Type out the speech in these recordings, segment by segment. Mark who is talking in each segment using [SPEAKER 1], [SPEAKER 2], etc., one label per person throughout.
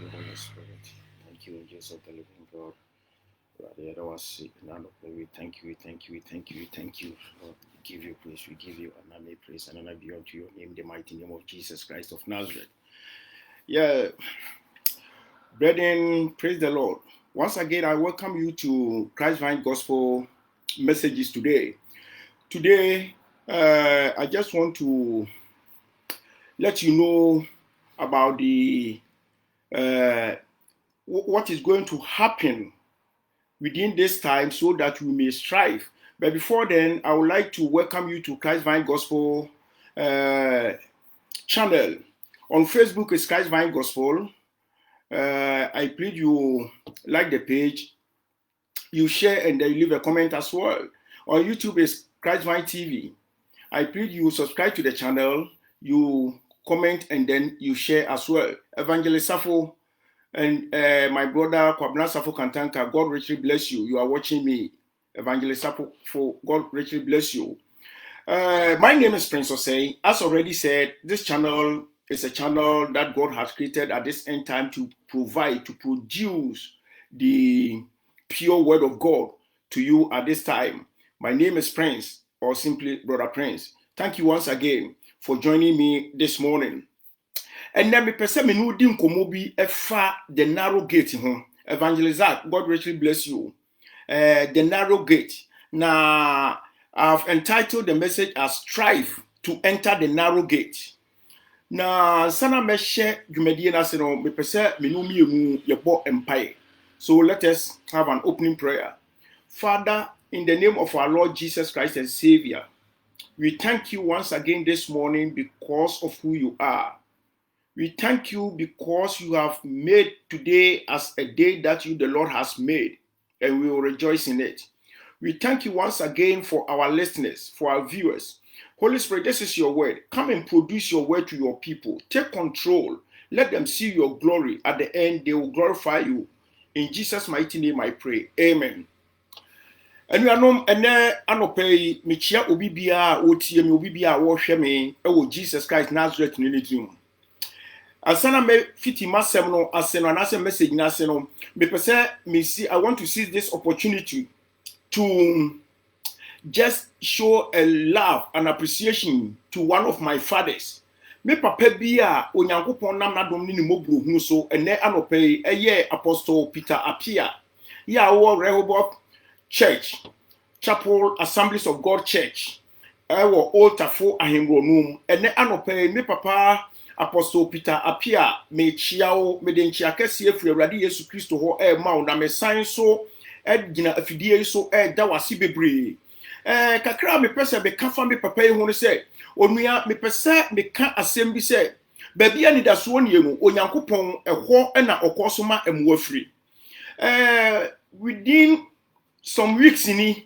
[SPEAKER 1] you, Holy Spirit. Thank you, Jesus of the living God. The other was we thank you, we thank you, we thank you, we thank you. Lord, we give you praise, we give you honor, praise, and honor be unto your name, the mighty name of Jesus Christ of Nazareth. Yeah, brethren, praise the Lord. Once again, I welcome you to Christ Vine Gospel Messages today. Today, I just want to let you know about the what is going to happen within this time so that we may strive. But before then, I would like to welcome you to Christ Vine Gospel channel. On Facebook is Christ Vine Gospel. I plead you like the page, you share and then you leave a comment as well. On YouTube is Christ Vine TV. I plead you subscribe to the channel, you comment and then you share as well. Evangelist Safo and my brother Kwabna Safo Kantanka, God richly bless you. You are watching me. Evangelist Safo, God richly bless you. My name is Prince Osei. As already said, this channel is a channel that God has created at this end time to provide, to produce the pure word of God to you at this time. My name is Prince, or simply Brother Prince. Thank you once again for joining me this morning. And then me person me no di nkomo bi efa the narrow gate ho. Evangelist Zach, God richly bless you. The narrow gate. Now I've entitled the message as Strive to Enter the Narrow Gate. Now sana me share dwumadi na se no me pese me no mienu yebo empire. So let us have an opening prayer. Father, in the name of our Lord Jesus Christ and Savior, we thank you once again this morning because of who you are. We thank you because you have made today as a day that you, the Lord, has made, and we will rejoice in it. We thank you once again for our listeners, for our viewers. Holy Spirit, this is your word. Come and produce your word to your people. Take control. Let them see your glory. At the end, they will glorify you. In Jesus' mighty name I pray. Amen. And you know, and anopay michia obibia otie mi obibia wo hwe me e Jesus Christ Nazareth ni dream. Asana me fiti masem no aseno anase message na aseno me pese me see I want to seize this opportunity to just show a love and appreciation to one of my fathers. Me papa bia onyankopon nam na dom ni mobro hu so ene anopay eye Apostle Peter Apia ya wo Rehoboth Church, Chapel Assemblies of God Church. Ewo Old Tafo Ahengronum. Ene anope me papa Apostle Peter Apia me chiao me den chiakese efri Awurade Yesu Kristo ho ma na me san so gina afidie so da wase bebre. Kakra me pese be kafa me papa hu ne se onua me pese me ka asem bi se ba bia ni da so ne enu onyankopon ehwo na okoso ma emu afri. Within some weeks in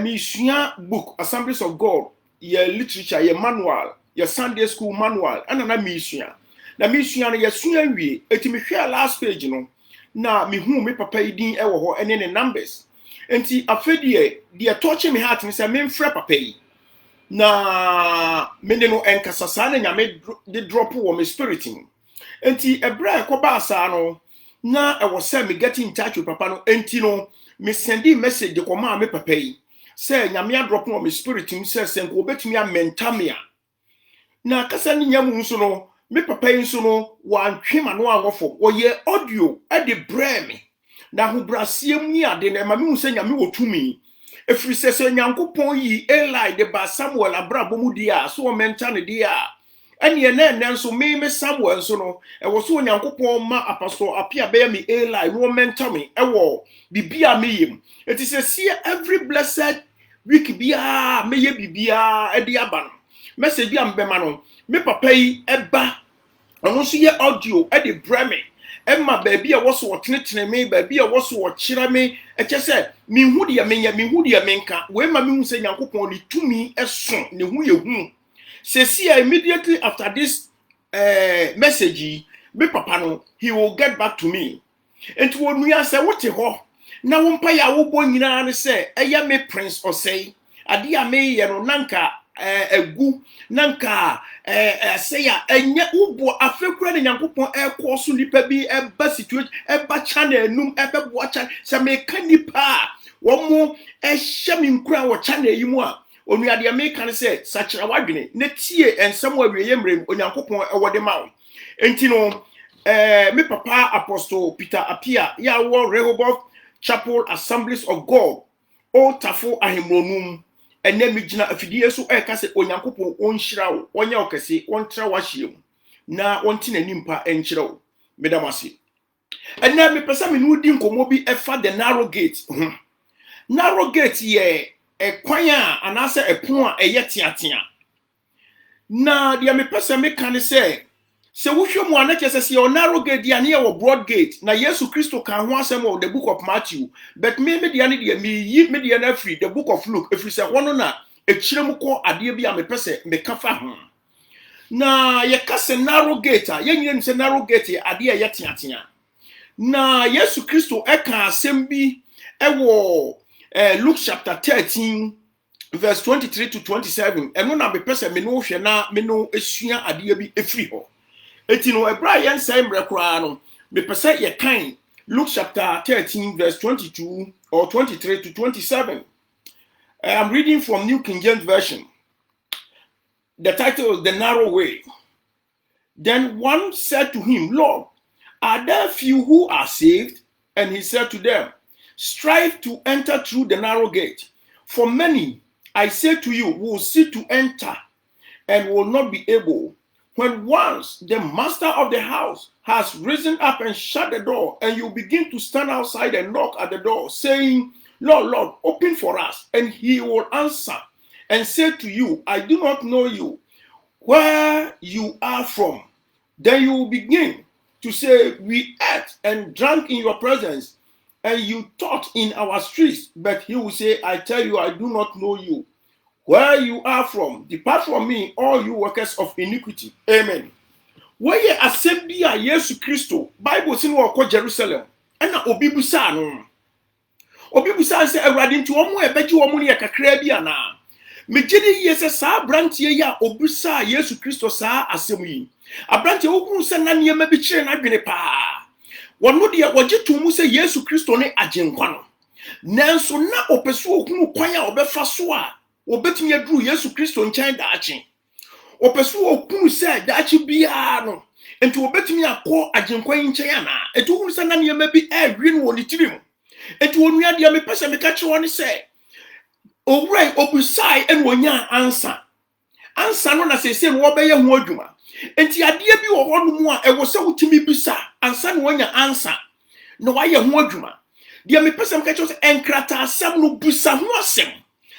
[SPEAKER 1] me sua book Assemblies of God, your literature, your manual, your Sunday school manual, and na me sua. Na me sua na your sua wie, eti me hwe last page no. Na me hu me papa idin e wo ho ene ne numbers. Enti afedie de touch me heart me say me mfrɛ papa yi. Na me ne no enkasa sa na nyame de drop wo me spirit in. Enti ebra ekoba asa no na e wo say me get in touch with papa no enti no me sendi message de koma me papa yi say nyame adrop no me spirit him say senko obetumi amentamia na kasa ni nyamu nso no me papa yi nso no wantwema no awofo oye audio e de breme na ho brasiem ni ade na ma me hu say nyame wotumi efiri se nyankopon yi Eli de ba Samuel abrabo mu dia so o menta ne dia ene ene nso me Samuel nso no e wo so onyankopon ma Apostle Apia be me Eli no menta me e wo bibia me yim it is a see every blessed week bia me ye bibia e dia ba no message bia mbema no me papa yi eba ono so ye audio e de breme emma baby a wo so tenetene me baby a wo so wo kire me e che se me hu de me menka we ma me hu se nyankopon ni tumi eso ne hu ye hu. See, immediately after this message, me papa no, he will get back to me. And to me I say, what ho? Na wumpa ya wo bo nyina ne say, eya me Prince Osei. Ade a me ye no nanka egu nanka say ya enye ubo afekura ne Nyankopɔn ekoso nipa bi eba situation eba channel num eba bo channel se me kanipa wo mo ehye me nkura wo channel yi mu a onuade ya me kan se sachira wadwene ne tie ensem awiye mrem Onyankopɔn ewode ma wo enti no me papa Apostle Peter Apia ya wo Rehoboth Chapel Assemblies of God o tafo ahemronum ene mi gina afidie so e ka se Onyankopɔn onhyira wo onye okese ontra wahiem na onti nanimpa enkyira wo medamase ene me pesa me no di nkomo bi efa the narrow gate narrow gate ye ekwan a anase epon a eye tiatia na dia me pesa me kan se wohwe mu anake se narrow gate dia na ye broad gate na Yesu Kristo kan ho asem o the book of Matthew but me dia ne dia me dia na free the book of Luke if you say wono na ekire mu ko ade bi a me pese me kafa ho na ye ka se narrow gate a ye nyire se narrow gate ade ye tiatia na Yesu Kristo e kan asem bi ewo Luke chapter 13 verse 23 to 27 eno na me pese me no hwe na me no esua ade bi efri ho eti no ebra yen say mrekura no me pese ye kan Luke chapter 13 verse 22 or 23 to 27. I'm reading from New King James Version. The title is The Narrow Way. Then one said to him, Lord, are there few who are saved? And he said to them, strive to enter through the narrow gate. For many, I say to you, will seek to enter and will not be able. When once the master of the house has risen up and shut the door, and you begin to stand outside and knock at the door, saying, Lord, Lord, open for us. And he will answer and say to you, I do not know you, where you are from. Then you will begin to say, we ate and drank in your presence, and you taught in our streets. But he will say, I tell you, I do not know you. Where you are from, depart from me, all you workers of iniquity. Amen. Where assembly a Yesu Christo, Bible sin wako Jerusalem, and obibusa no. Obibusa se awrade nti omo ebeji omo ne kakra bi ana. Mejidi yese sa brantie ya obusa Yesu Christo sa asem yi. Abrantie okun se na niema bi kire na dwene pa. Wono de wogeto mu se Yesu Christo ne agenkwa no. Nanso na opeso okun kwan a obefa so a obetumi aduru Yesu Kristo nkyɛn daache opeso okunu sɛ daache bia no enti obetumi akɔ agenkwa nkyɛn ana enti okunu sɛ na nneɛma bi ɛhwe no wɔ ne tirim enti onua de me pɛsɛ me ka kyerɛ ne sɛ owurai obusai ɛn wonya ansa no na sɛsɛ no wɔbɛyɛ ho adwuma enti adeɛ bi wɔ hɔ no mu a ɛwɔ sɛ wotumi bisa ansa no wonya ansa na wayɛ ho adwuma de me pɛsɛ me ka kyerɛ sɛ enkrata asɛm no busa ho asɛm.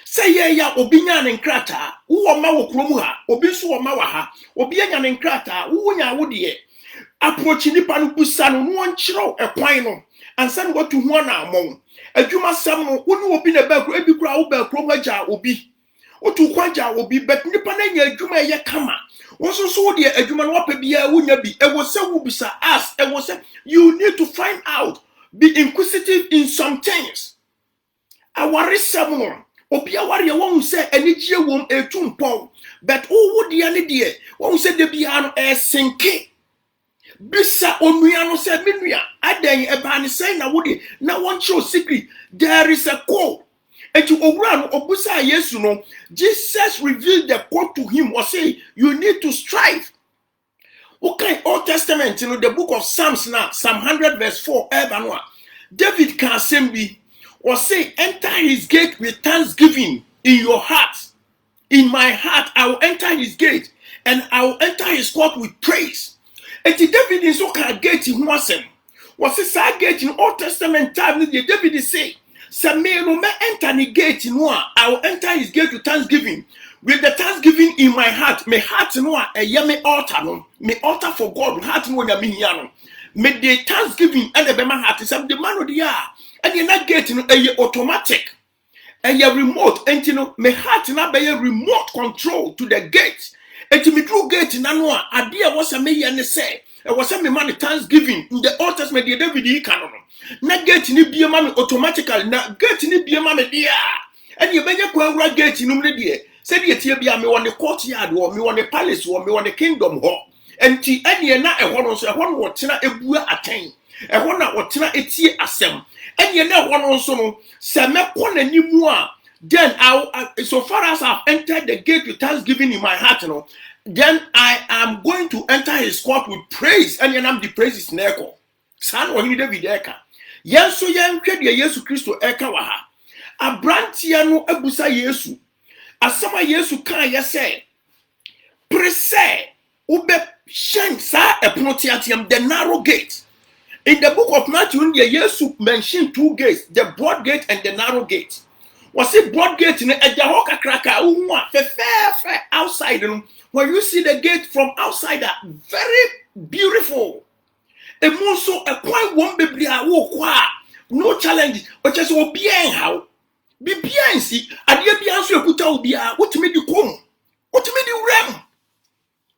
[SPEAKER 1] Say ya obinya ne nkrata wo ma wo kromu ha obi so wo ma wa ha obi anya ne nkrata wo nya wo de approach nipa no busa no no nkyerɛw ekwan no ansa no watu ho na amon adwuma sam no wo ne obi na ba kro ebi kra wo ba kromu agya obi otu kwa agya obi but nipa na nya adwuma ye kama wo so wo de adwuma no wapa bia wo nya bi e wo se wo bisa ask e wo se you need to find out, be inquisitive in some things. Awari sam no obi awari e won se anigye wom etumpon but wo de ane de won se de bia no senke bisa onua no se menua adan e ba ne say na wo de na won show secret there is a code enti owura no obusa Yesu no Jesus revealed the code to him or say you need to strive. Okay, Old Testament the book of Psalms now Psalm 100 verse 4 ebanwa David can assembly or say, enter his gate with thanksgiving in your heart. In my heart, I will enter his gate, and I will enter his court with praise. And David is okay gate in Wasem. Was this gate in Old Testament time? David is say, Samuel, me enter the gate in one. I will enter his gate with thanksgiving. With the thanksgiving in my heart, my heart in one, a yummy altar, no, me altar for God, heart in one, yamiano. Me the thanksgiving and the Bema heart is the man of the year. And you're not getting a automatic and your remote and you know me heart na be a remote control to the gate and to me through gate na no idea was a me and say it was a me man thanksgiving in the Old Testament the David e canon na gate ni be man automatically na gate ni be man dia and you benya kwa gate no me dia Said ye tia bia me won the courtyard or me won the palace or me won the kingdom hall. And ti any na e hono so e hono wo tena ebua aten. E hono wo tena etie asem. Any na hono so no se me ko nanimu a then so far as I've entered the gate with thanksgiving in my heart, then I am going to enter his court with praise. And then I'm the praise is neko. San or you David Eka. Yes, so young kid Yesu Christo Eka waha. A brantiano ebusa Yesu. Asama Yesu kan yese. Prese ube shen sa eponotiatiam the narrow gate. In the book of Matthew, Yesu mentioned 2 gates, the broad gate and the narrow gate. Was it broad gate in a jahoka kraka outside? When you see the gate from outside, very beautiful. A monso a quite one baby no challenge, but just obeying how be behind see. I dear be answer kuta what made you come? What made you ram?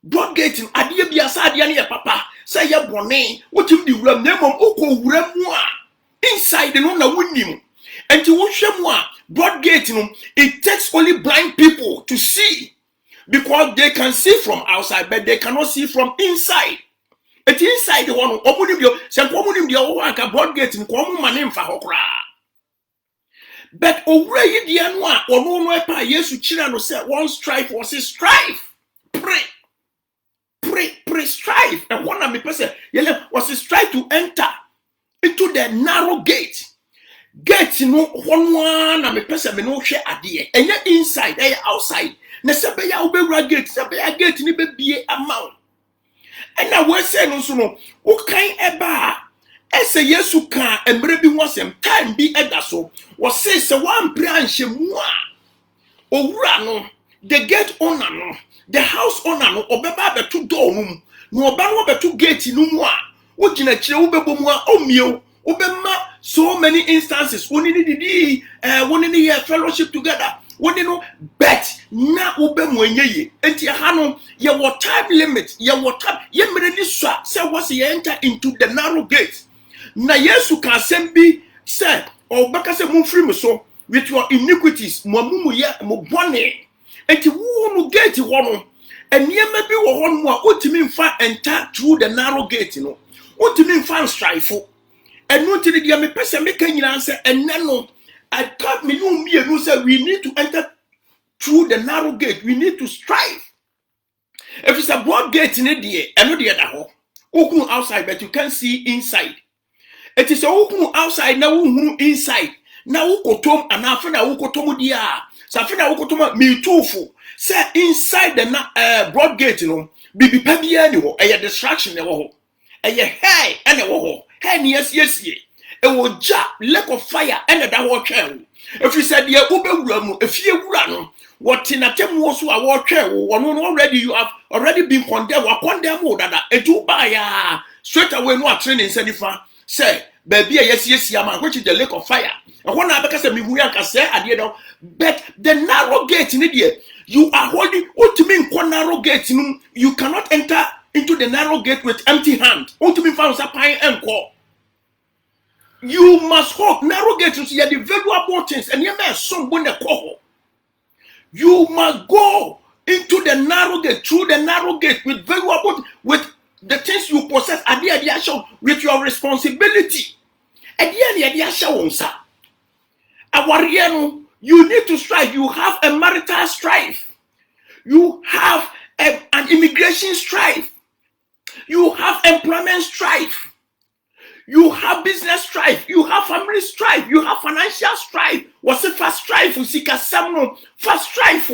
[SPEAKER 1] Broad gate in Adia be asadiania papa. Say ya bonnet, what you do ram name of oko ramwa inside the no winning. And to watch them broad gate, it takes only blind people to see because they can see from outside, but they cannot see from inside. It's inside the one. Broad gate in but already the anwa or no pa Yesu children said one strife was a strife. Pray strife. And one of me person was a strife to enter into the narrow gate. Gate no one na me person me no hwe ade enye inside outside na se be ya obewura gate se be ya gate ni be bie amount and na we say no so no wo kan eba ese Yesu kan emre bi wosem time bi eda so wo say se one branch mu a owura no the gate owner no the house owner no obeba beto door no no oba no beto gate no mu a wo gina kire wo bebo mu a omie Obema so many instances. We need fellowship together. We need bet na obemwenye. Enti hano ye what time limit. Ye what time ye meredi swa. Say was ye enter into the narrow gate. Na Yesu kan sembi say obaka se mo free me so with your iniquities. Mo mumu ye mo bone. Enti wo no gate wo no. Eniyema bi wo ho no a otimi mfa enter through the narrow gate no. Otimi mfa strife. And no to the me person make any answer and no I can't me no say we need to enter through the narrow gate. We need to strive. If it's a broad gate in the and no the other hole. Open outside, but you can't see inside. It is a open outside now inside. Now ukotom and after na ukotomu dia. Safina ukotoma me tofu. Say inside the broad gate, Bibi pebi anywho, a distraction never. A hey and a woho. Hey, yes. It will jump lack of fire and a downward trail. If you said, yeah, if you run, what in a time was a war trail, one already you have already been condemned or condemned that a two buyer straight away no training say, baby, yes, man, which is the lake of fire. And one other because we can say, but the narrow gate in India, you are holding what to mean one narrow gate, you cannot enter into the narrow gate with empty hand. What to mean found a pine and call. You must hold narrow gates to see the valuable things, and you may some when the call. You must go into the narrow gate, through the narrow gate with valuable, with the things you possess at the idea show with your responsibility. At the idea show, sir. You need to strive. You have a marital strife. You have an immigration strife. You have employment strife. You have business strife. You have family strife. You have financial strife. What's it fast strife? You see, fast strife.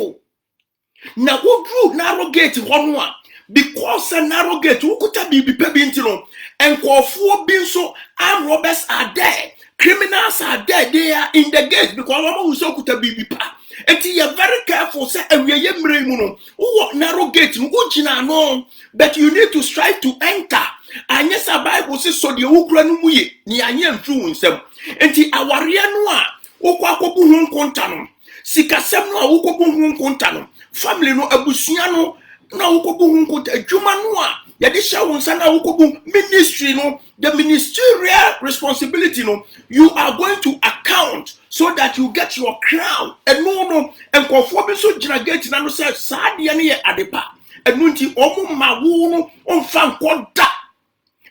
[SPEAKER 1] Now, who drew narrow gate one because a narrow gate, who could be pebintino and call for being so armed robbers are there. Criminals are there. They are in the gate because one who so could be pa. And you are very careful, say, and we are who narrow gate, no, but you need to strive to enter. And yes, a Bible says so the Ukraine ni anya influence them. Enti awaria no a okwa kobu hu kontano. Sikasem no a wokobu hu kontano. Family no abusua no na wokobu hunko adwuma no a yade sha wonsa na wokobu ministry no, the ministerial responsibility no, you are going to account so that you get your crown. And no enkofo bi so gina gate na no say saa de ne ye adepa enu nti omo ma wo no onfa nkoda.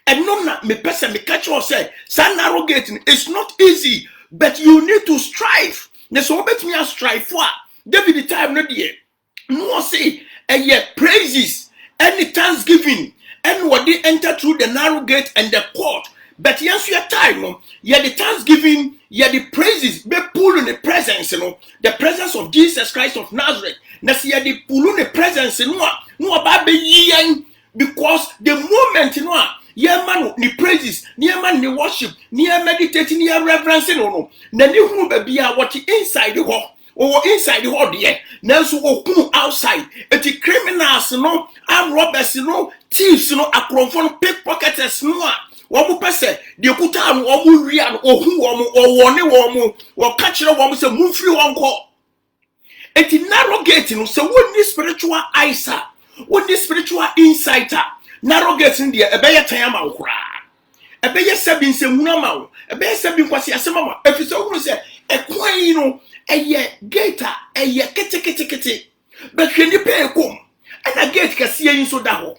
[SPEAKER 1] And no na me person me catch you say sa narrow gate is not easy, but you need to strive. Na so bet me a strive for David the time no dey no say praises any thanksgiving and what they enter through the narrow gate and the court. But yes, your time, no, yeah, the thanksgiving, yeah, the praises, be pull in the presence, the presence of Jesus Christ of Nazareth. Now, see, the pull in the presence, no, about the because the moment, yeah, man, the praises, near man, the worship, near meditating, near reverence, no, then you will be what inside the hall. Or inside the hall, yeah. Now, so outside, and the criminals, armed robbers, thieves, akronfon pickpocketers, Womu pese de kuta anu omu ri anu ohun womu owone womu wo ka kire womu se mumfiri wonko. Eti narrow gate no se woni spiritual eyes woni spiritual insight narrow gate ndi ebeye tan ama wo kura ebeye sabi nsehunu ama wo ebeye sabi nkwasi asema ma efise wo se ekwan yi no eye gate eye kete but hwe ni pe ekom ana gate kase yin so da ho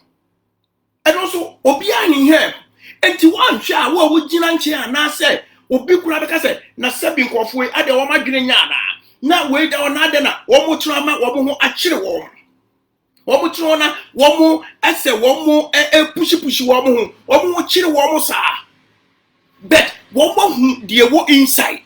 [SPEAKER 1] and also obi ahin here. Enti wan hwa wo gina nche ana se obi kura beka se na sabi nkofo ade wo madwene nya na we da ona ade na wo mo tro ama wo mo ho akire wo mo tro na wo mo ase wo mo pushi wo mo kire wo mo sa but wo mo hu de wo inside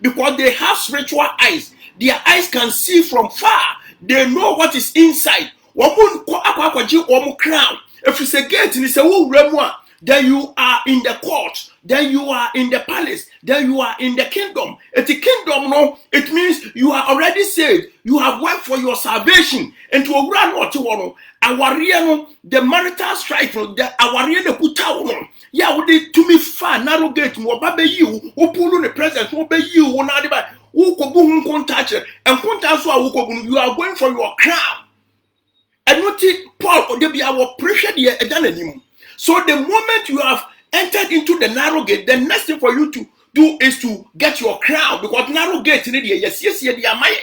[SPEAKER 1] because they have spiritual eyes. Their eyes can see from far. They know what is inside. Wo mo akwaji wo mo crown if you say gate ni se wo wura mu a then you are in the court, then you are in the palace, then you are in the kingdom. At the kingdom, no, it means you are already saved. You have worked for your salvation. And to a grand what you want, the marital strife, the awarian the puta, yeah, would it to me far narrow gate, more baby you, who pull on the presence, who be you, who not about who could contact and contact you are going for your crown. And what Paul or there be our pressure there again. So the moment you have entered into the narrow gate, the next thing for you to do is to get your crown because narrow gate in the yes, they are my.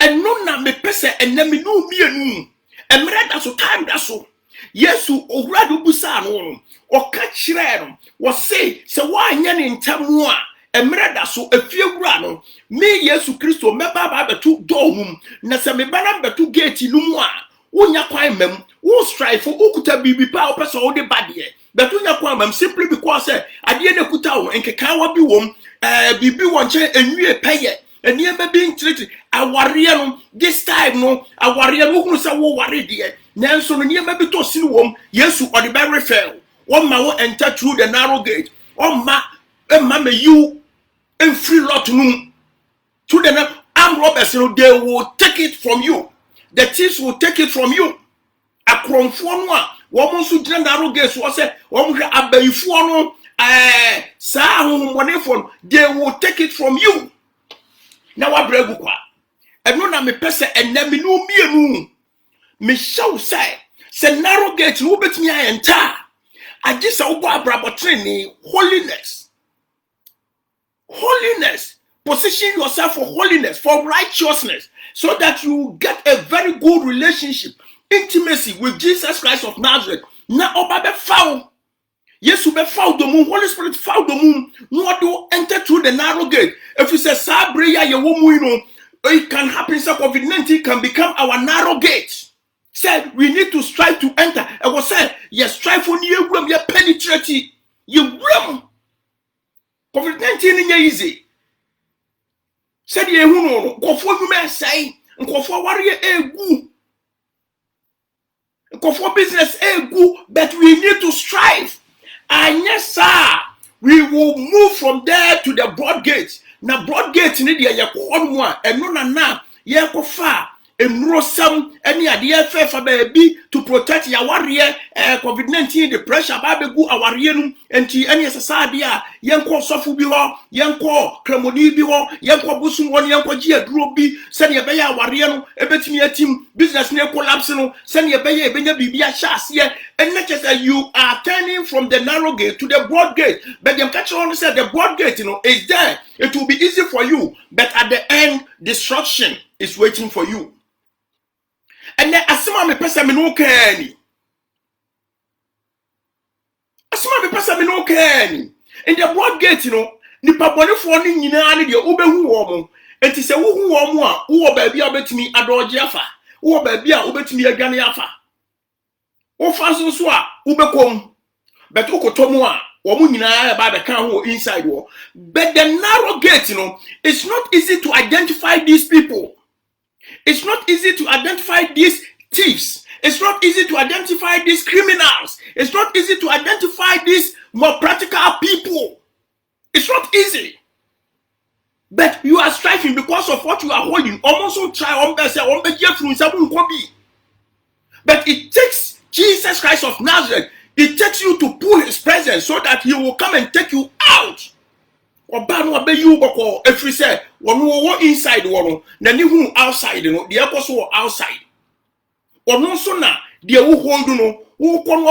[SPEAKER 1] And no na me pese and na me no me anu. And that so time that so. Yes, you already busa no or catch no was say why nyan in tamua. And that so a few grano me Yesu Christo me baba to dom na se me bana betu gate no a. Unya kwa mem, who strive for ukuta bibi pa opesa o de badie. But unya kwa mem simply because adie ne kuta wo nkeka wa bi wom bibi won che enwie peye. Enie be bi ntiriti aware no this time no aware no hunu se wo ware de. Nanso no nie be to sini wom Yesu odi be refer. One ma wo enter through the narrow gate. On ma me you in free lot no to the armed robbers no they will take it from you. The thieves will take it from you. Akronfo no a wo mo so gina narrow gate so say wo mo hwe abayifo no saa homonefo they will take it from you. Na wa bregu kwa eno na me pese enna me no mienu me show say narrow gate no betimi ayenta agisa wo bo abrabotre ni holiness. Position yourself for holiness, for righteousness, so that you get a very good relationship, intimacy with Jesus Christ of Nazareth. Na oba be foul. Yes, you be foul the moon. Holy Spirit foul the moon. No do enter through the narrow gate. If you say Sabreya ye womu, it can happen. So COVID-19 can become our narrow gate. Said we need to strive to enter. I was said yes, strive for you room. You penetrate. You room. COVID-19 is easy. Said ye who no go for you may say go for warrior egu go for business egu, but we need to strive. And yes sir, we will move from there to the broad gate. Now broad gate in India ye ko on one and no na ye ko far enro sam any ade fa baby to protect your warrior COVID-19 the pressure ba be gu awarrier no enti any sasade a yenko sofo bi ho yenko kramoni bi ho yenko busum won yenko gi aduro bi se ne be ya awarrier no ebetimi atim business near collapse, send your baby, bibia shas here, and not just that you are turning from the narrow gate to the broad gate. But the catcher only said the broad gate, is there. It will be easy for you, but at the end, destruction is waiting for you. And then asima me pesa me no kani. Asima me pesa me no kani. In the broad gate, nipa boni for ni nyina ne de obehu wo mo. Enti se wo hu wo mo a wo baabi a betimi adoje afa. Wo baabi a obetimi adwane afa. Wo fa so a ubekom. But ukotomo a wo mo nyina ba be kan ho inside wo. But the narrow gate, it's not easy to identify these people. It's not easy to identify these thieves. It's not easy to identify these criminals. It's not easy to identify these more practical people. It's not easy. But you are striving because of what you are holding. Almost try but it takes Jesus Christ of Nazareth. It takes you to pull his presence so that he will come and take you out. If we say one inside one, then you outside, the apostle outside. Or no sooner, the hold who come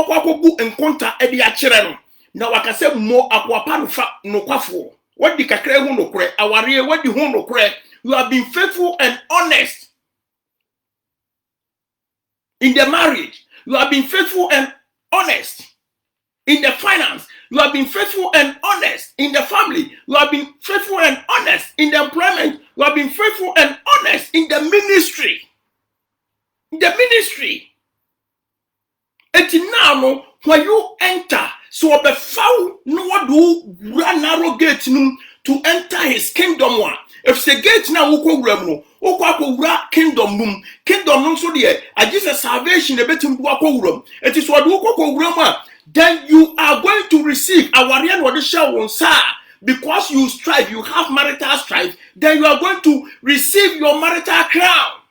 [SPEAKER 1] and contact Eddie Achirano. Now I can say more aquapan no quaffo. What the cacre no cre, our rear, what the home no cre, you have been faithful and honest in the marriage, you have been faithful and honest in the finance, you have been faithful and honest in the family, you have been faithful and honest in the employment, you have been faithful and honest in the ministry. The ministry. And now, when you enter, so the foul no do run narrow gate to enter his kingdom one. If the gate now will kingdom room, kingdom so there, I just a salvation a bit in room. It is what then you are going to receive our real what the shall on sir. Because you strive, you have marital strife, then you are going to receive your marital crown.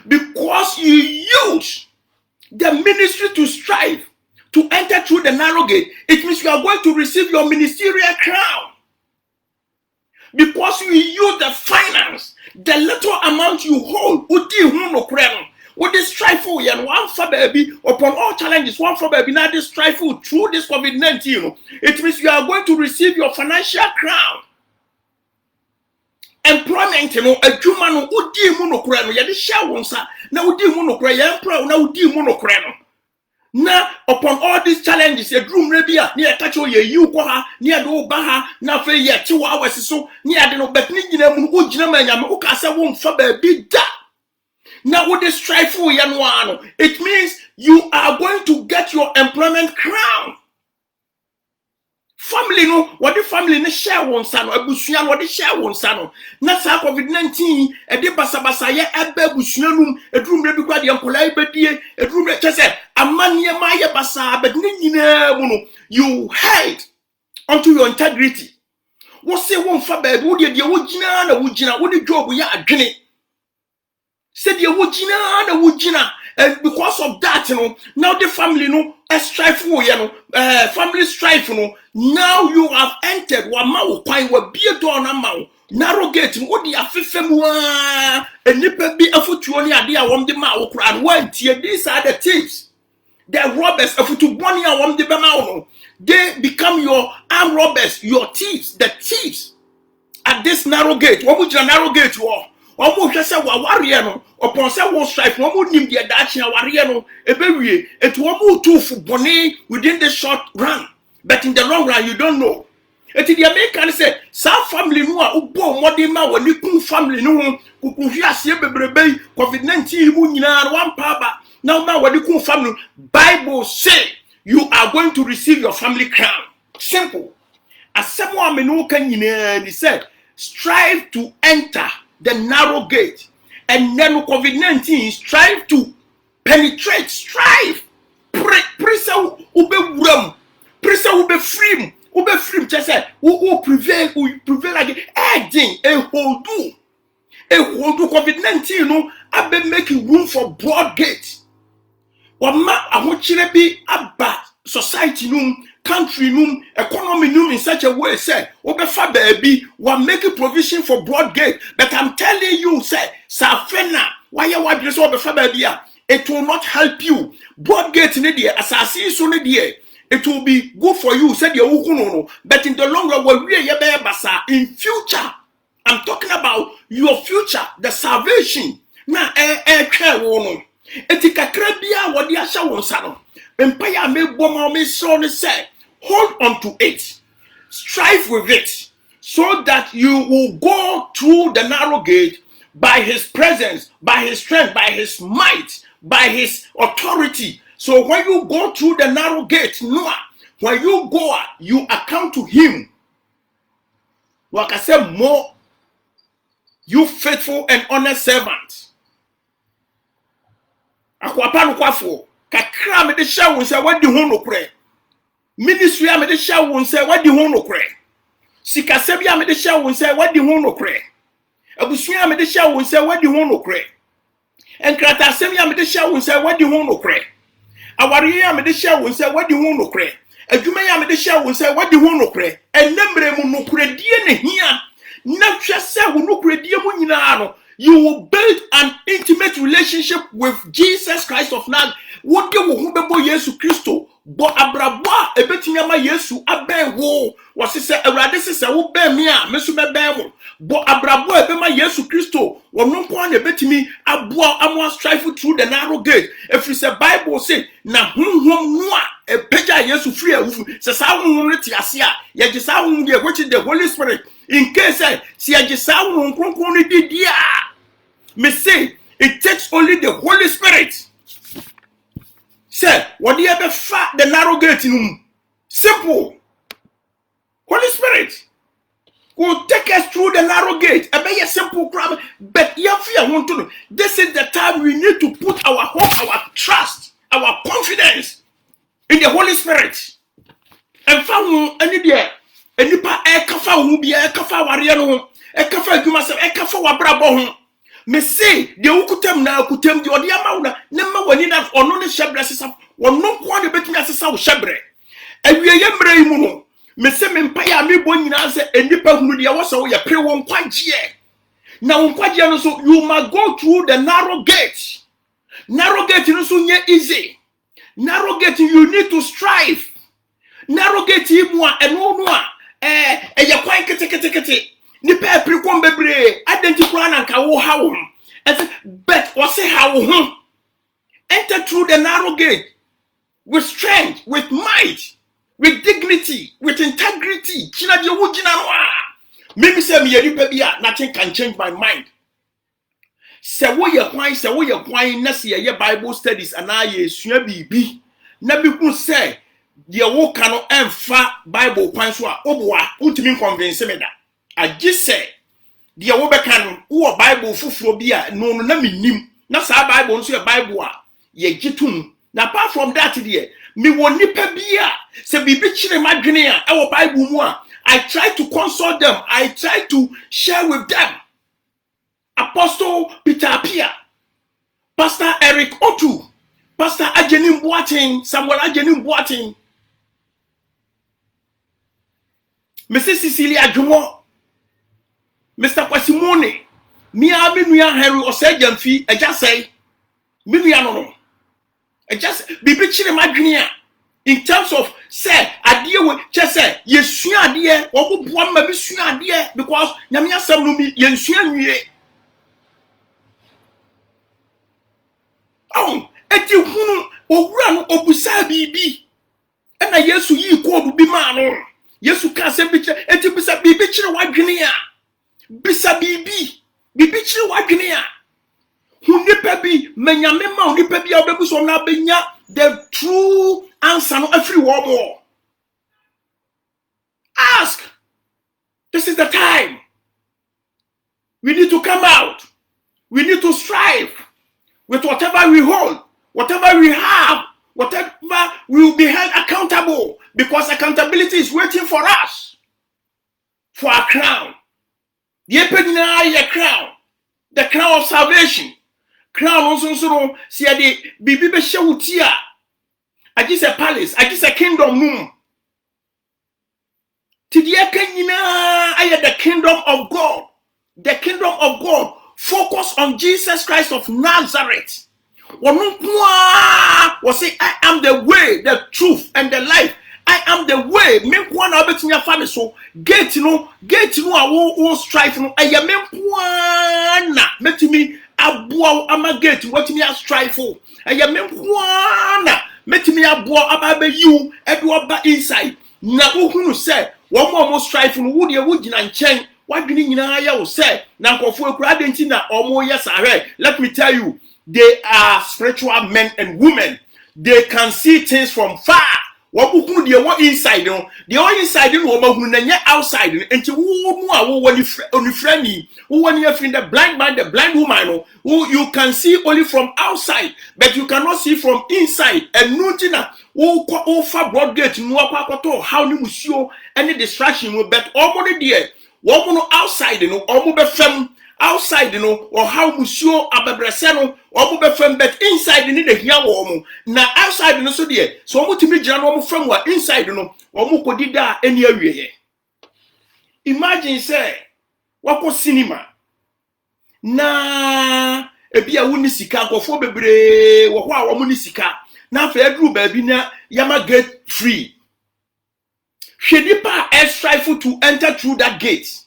[SPEAKER 1] Because you use the ministry to strive to enter through the narrow gate, it means you are going to receive your ministerial crown. Because you use the finance, the little amount you hold, with this strife and one for baby upon all challenges, one for baby now this strife through this COVID-19, it means you are going to receive your financial crown. Employment, a human who deal monocrano, yet the shall one, sir. Now, deal monocray, emperor, now deal monocrano. Now, upon all these challenges, a room rebia near Tacho, you koha, near do baha, now for yet 2 hours so near the no bet Nijinam, Ujinam, Ukasa won't for baby da. Now, with this strife for Yanuano, it means you are going to get your employment crown. Family no, what the family ne share one son, or Busian, what the share one son. Not COVID-19, a de basabasa, ebe Busianum, a room ready by the uncle, a room that said, a man near Maya Basa, but Nina, you hate unto your integrity. What say one for bed, would you, Wujina, what the job we are doing? Said the Wujina, and because of that, now the family strife for family strife, now you have entered one mouth, what be a door now, narrow gate, what the affifem, and nipper be a foot to only idea one the mouth, and went here. These are the thieves, the robbers of to 1 year one the bamao. They become your armed robbers, your thieves, the thieves at this narrow gate. What would your narrow gate war? Almost say warrior upon some strife, one would name the Adachi warrior, a baby, it won't too for bonnet within the short run, but in the long run, you don't know. And the American said, some family who born what they know when you come family no who hear baby COVID-19 one papa. Now when you come family, Bible say you are going to receive your family crown. Simple. As someone he said, strive to enter the narrow gate, and then COVID-19 strive to penetrate, strive. Prisa ube wram, prisa ube free, just say who prevail like a hold COVID-19 I've been making room for broad gate. Wama I want you to be about society country economy in such a way, say, Obefa baby, we're making provision for broad gate. But I'm telling you, say, Safena, Why you want to be family? It will not help you. Broad gate in the assassin soon it will be good for you, said you, but in the long run, in future, I'm talking about your future, the salvation. Now, care woman. Etika krabia wadi asha wonsano. Empire me boma me son say, hold on to it. Strive with it so that you will go through the narrow gate by his presence, by his strength, by his might, by his authority. So when you go through the narrow gate, Noah, when you go, you account to him. Like I said, more, you faithful and honest servant. Akwapanu kwafo, kakra me de sha won se wadi ho nokre. Ministry a me de sha won se wadi ho nokre. Sikase bia me de sha won se wadi ho nokre. Abusua me de sha won se wadi ho nokre. Enkrata asem ya me de sha won se wadi ho nokre. Awari ya me de sha won se wadi ho nokre. Adwuma ya me de sha won se wadi ho nokre. Enemre mu nokre die ne hia. Na hwe se wo nokre die mu nyina no. You will build an intimate relationship with Jesus Christ of Nazareth. What do you want to Yesu Christo? But abrabwa ebetinyama Yesu abe wo. Wasi se erade se wo be me a mesu be be wo. But abrabwa ebema Yesu Christo. Wono kwa na ebetimi aboa amwa strive through the narrow gate. If you say Bible say na honhom no a epeja Yesu free awufu. Se sa honhom ne ti ase a ye je sa honhom de which is the Holy Spirit. In case si ye je sa honhom kronkron ne di dia. Me say it takes only the Holy Spirit. Say, what do you ever fat the narrow gate in? Simple. Holy Spirit will take us through the narrow gate. A very simple crime. But if you want to know, this is the time we need to put our hope, our trust, our confidence in the Holy Spirit. And found any day, any pa ekafa ubi ekafa wariano, ekafa gumasa, ekafa wabrabo. Me say the ukutem na ukutem the odiama una nema wani na ono ne shebre sesa wono kwa de betumi asesa wo shebre awie yembre imu no me say me mpaya me bo nyina se enipa hunu de wo so wo ye pre won kwagye na won kwagye no so you must go through the narrow gate no so nye easy narrow gate you need to strive narrow gate imu a eno no a ye kwan kete ni pe prikon bebre identify na nka wo ha wo but what say how enter through the narrow gate with strength, with might, with dignity, with integrity. China di wo gina no a maybe say me yeri pe bia nothing can change my mind. Say wo ye kwan na say ye Bible studies and ye sua bibi na bi ku say de wo ka no emfa Bible kwan so a oboa untimi convince me da I just say, the Obekan, who Bible fufobia, no, na minim, na sa Bible, so a Bible, ye jitum. Now, apart from that, dear, me won't nipa bia, se be bitching in my Guinea, our Bible more. I try to consult them, I try to share with them. Apostle Peter Apia, Pastor Eric Otu, Pastor Ajenim Boating, Samuel Ajenim Boating, Mrs. Cecilia Jumo. Mr. Kwasimone, me a nuya Harry or Sergeant Fee, I just say, Minia no. I just be bitching my Guinea. In terms of say, I deal with just say, yes, sure, dear, or one maybe sure, dear, because Yamia Samumi, yen sure, oh, et you who run or Busabi, and I yes, you call be man, yes, you can't say bitch, et you be bitching white Guinea. Bisa bibi chiri wadwene a hunipa bi menyame ma hunipa bi a obebu so na benya the true answer no afri wo mo ask. This is the time we need to come out, we need to strive with whatever we hold, whatever we have, whatever we will be held accountable, because accountability is waiting for us for our crown. The crown, the crown of salvation. Crown also so see the bibi be shewutia. I just a palace, I just a kingdom room. Tidia kenyina I the kingdom of God. The kingdom of God focus on Jesus Christ of Nazareth. Was say, I am the way, the truth, and the life. I am the way. Me one of it in your family. So get I won't strive. No, I am one. Let me abua ama get what me a strive for. I am one. Let me abua about you. Edward ba inside. Na who say one more strive for wood you would and chain. What do you know? Say now for Cradintina or more yes. Let me tell you, they are spiritual men and women. They can see things from far. What who they want inside no? The one inside no who na outside and to who when you friend who when you find the blind man, the blind woman who you can see only from outside, but you cannot see from inside. And no tina who offer broad gate no how ni musio any distraction but almost there. Woman outside no almost fem outside no or how musio ababreseno or fem but inside ni the here woman na outside no so there so omo timi gina no from wa inside no omo kodida any area. Imagine say wako cinema na ebia woni sika akofo bebre wo ho a wo ni sika na fa edru ba bi na yama get free. Shedipa is trying to enter through that gate.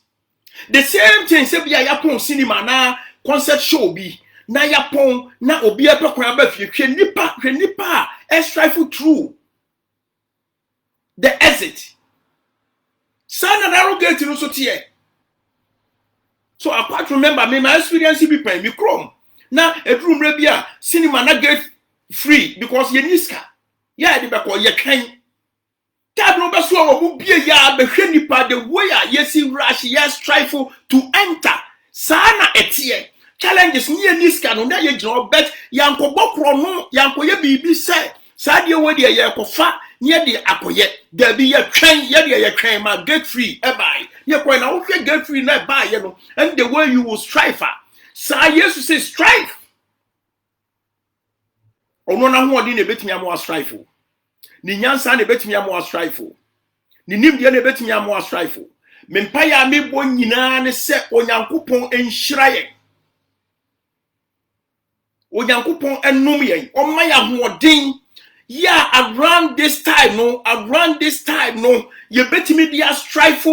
[SPEAKER 1] The same thing say bia yapon cinema na concert show bi na yapon na obi epekwan ba fie hwenipa is trying through the exit. Sana narrow gate no so tie. So apart remember me my experience be pen me chrome. Na edru mra bia cinema na get free because ye niska. Ya de be ko ye kan. God no beso obu bie ya behwe nipa the way yesi rush yes try to enter sana etie challenges ni niska no na ye gino bet yankobɔ kro no yankoye bibi say saade we de ye kofa ne de akoye da bi ye twen ye de ye twen ma get free e bai ye ko na wo hwe get free na bai ye no and the way you will strive sa yesu say strive ono na ho odi na betimi am strive. Ni nyansa na betimi am strive. Ni nimde na betimi am strive. Mempa ya mebo nyina ne se onyankopon enhyira yen. Onyankopon enum yen. Oma ya hoden. Yeah, around this time no, ye betimi dia strive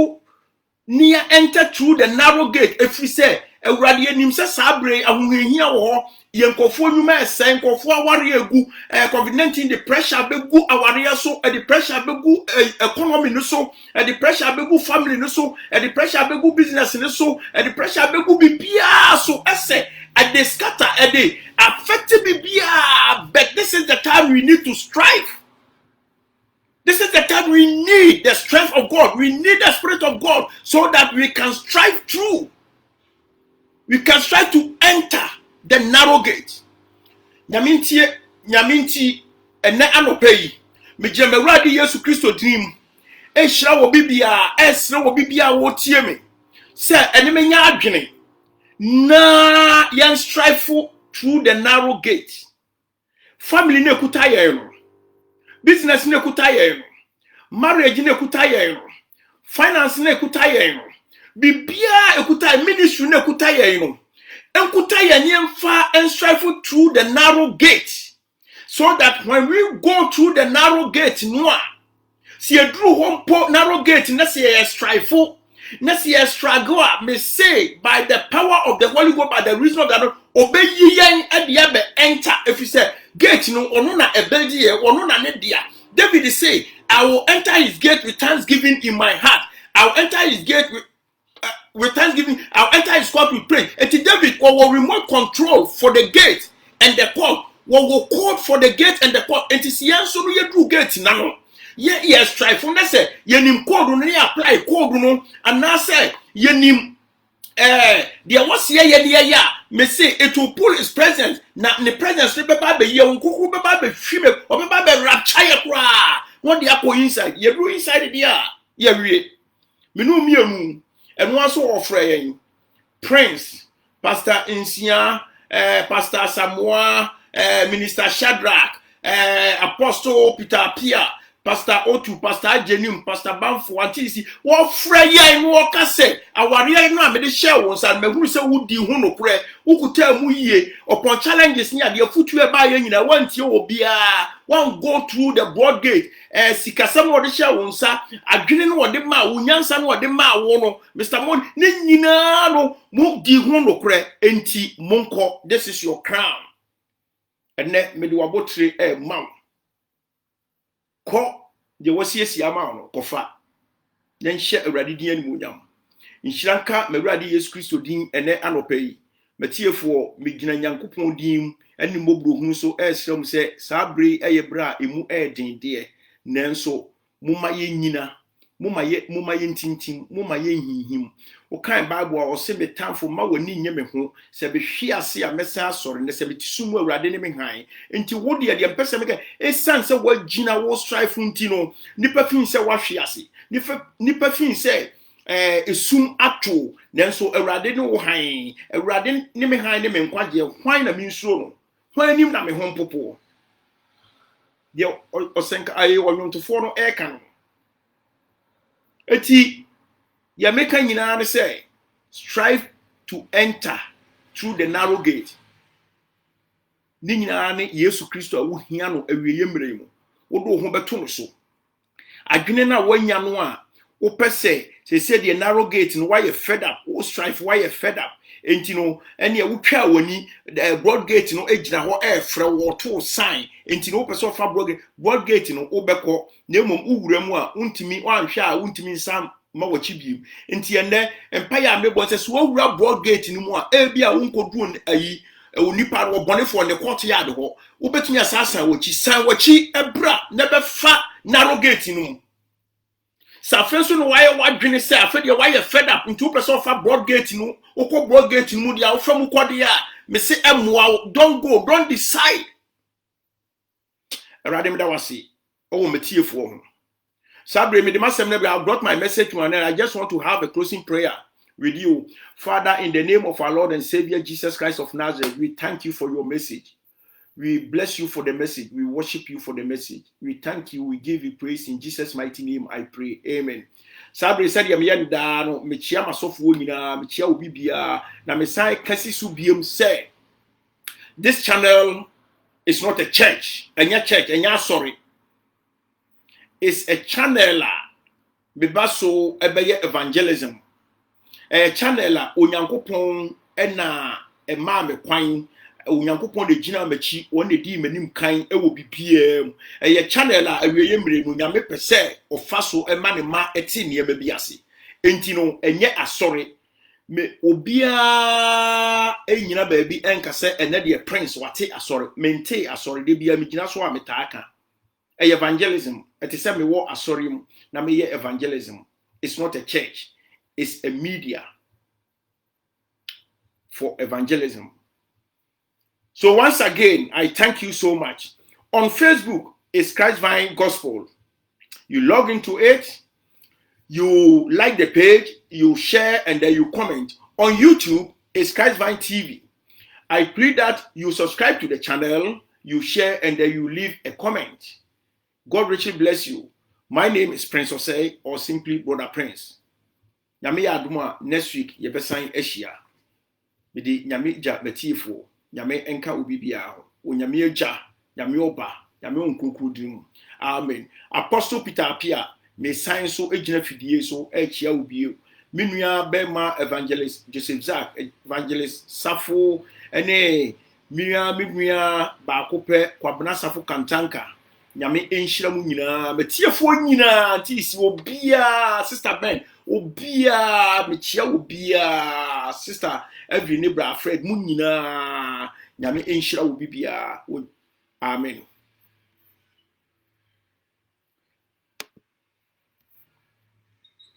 [SPEAKER 1] near enter through the narrow gate. If we say Ewurade enim se sabre ahohia wo yenkofo nyuma esen kofo aware egu COVID-19 the pressure begu aware so the pressure begu economy no so the pressure begu family no so the pressure begu business no so the pressure begu bibia so ese at the scatter at the affected bibia. But this is the time we need to strive. This is the time we need the strength of God. We need the Spirit of God so that we can strive through. We can try to enter the narrow gate. Nyaminti ene anopeyi. Me jemewrade Yesu Kristo dream. Ehira wo bibia, esre wo bibia wo tie me. Se ene menya adwene. Na yan strive through the narrow gate. Family ne kuta ye no. Business ne kuta ye no. Marriage ne kuta ye no. Finance ne kuta ye no. Bibia ekuta ministry ne kuta ye no. Enkuta ye nyemfa and strive through the narrow gate. So that when we go through the narrow gate noa, si edru home narrow gate na si strive na si struggle me say by the power of the Holy Ghost, by the reason of that obey yen e be enter. If you say gate no ono na ebedi ye ono na ne dia. David say I will enter his gate with thanksgiving in my heart. I will enter his gate with thanksgiving. I'll enter his court with praise. And David will remote control for the gate and the court. Will code for the gate and the court. And it's yan so you do gate now. Yes, try from that say yenim code no apply code no and now say yenim there was ya me say it will pull his presence na the presence be ba ye nkuku be ba hwime o be ba rapture ye kra no dey go inside ye do inside there ye wie me no mienu eno aso ofre yen Prince Pastor Insia Pastor Samoa Minister Shadrach Apostle Peter Pia Pastor Otu, Pastor Jenim, Pastor Banfo, Antisi, what Freya and what Casse, our real name, the shell was and me who say would do who pray, who could tell me upon challenges near the footwear buying in a one to be one go through the broad gate, Sikasam or the shell on sa, a green what the ma, Unyansan what the ma wono, Mr. Mon, Ninano, move the who pray, enti Monko, this is your crown. And let me do a botry a mount. Ko de wasiesi ama no kofa yen hye awrade din animunyam nhyiranka mawrade Yesu Kristo din ene anopai matiefo megina Nyankopon din ene mobrohu so esrem se sabre eyebra emu edin de nanso mumma yenyina mumma ye ntintim mumma ye nhihim o kan Bible o se metamfo ma wani nye me ho se be hwiase a mesa asore ne se betisumu awrade ne me han enti wo de de mpese me ka esan se wagina wo strife nti no nipa fin se wa hwiase nipa fin se esum ato nanso awrade ne wo han awrade ne me han ne me nkwaje hwan na me nsuo no hwan nim na me ho popo de o senka ayi wontofo no e kan eti ya meka nyina ne say strive to enter through the narrow gate ni nyina ne Yesu Kristo a wo hia no awieye mmerem wo do ho beto no so adwene na wanya no a wo pese se the narrow gate no why you fed up wo strive why you fed up enti no ene ya wo twa wani the broad gate no egina ho efre wo to sign enti no wo pese ofa broad gate no wo beko na emom uwuramu a untimi wanhwe a untimi nsam ma wachi biem enti ene empire mebo se so wura broad gate ni mu a bia wonkodu ayi onipa wo bone for the court yard ho wo betumi asasa wachi ebra na befa narrow gate ni mu safenso no why wadwene se afede why fed up into person of broad gate no okọ broad gate mu dia wo fam kwode a me se emwa don't decide radem da wasi o metiefo ho Sabre me the masem never I brought my message to an end. I just want to have a closing prayer with you. Father, in the name of our Lord and Savior Jesus Christ of Nazareth, we thank you for your message. We bless you for the message. We worship you for the message. We thank you. We give you praise in Jesus' mighty name. I pray. Amen. Sabre said yam da no me chia masofo nyina me chia obi bia na me sai kasi su biem say this channel is not a church. Enya sorry. It's a channel bebaso ebeye evangelism. A channel onyankopon ena ema me kwan onyankopon de gina machi won de di manim kan ewo bibiem. A channel awieye mre no nyame pese ofaso ema ne ma eti ne ema biase. Enti no enye asori me obia enyina baabi enkase ene de prince wate asori mente asori de bia me gina so a metaaka. Evangelism it is me wo asorium na me ye evangelism. It's not a church, it's a media for evangelism. So once again, I thank you so much. On Facebook is Christ Vine Gospel. You log into it, you like the page, you share, and then you comment. On YouTube is Christ Vine TV. I pray that you subscribe to the channel, you share, and then you leave a comment. God richly bless you. My name is Prince Osei, or simply Brother Prince. Nyame aduma next week ye besan Asia. Mede nyame ja betiefo, nyame enka obi bia ho. O nyame agya, nyame oba, nyame onkunku dim. Amen. Apostle Peter Apia, me sign so egina fidie so echia obi. Me nua bema evangelist Joseph Zach, evangelist Safo ene me nua ba kope kwabena Safo Kantanka. Nyame enhyira mu nyina metiefo nyina tisi obia sister Ben obia mechia obia sister Every neighbor Fred mu nyina nyame enhyira wo bibia amen.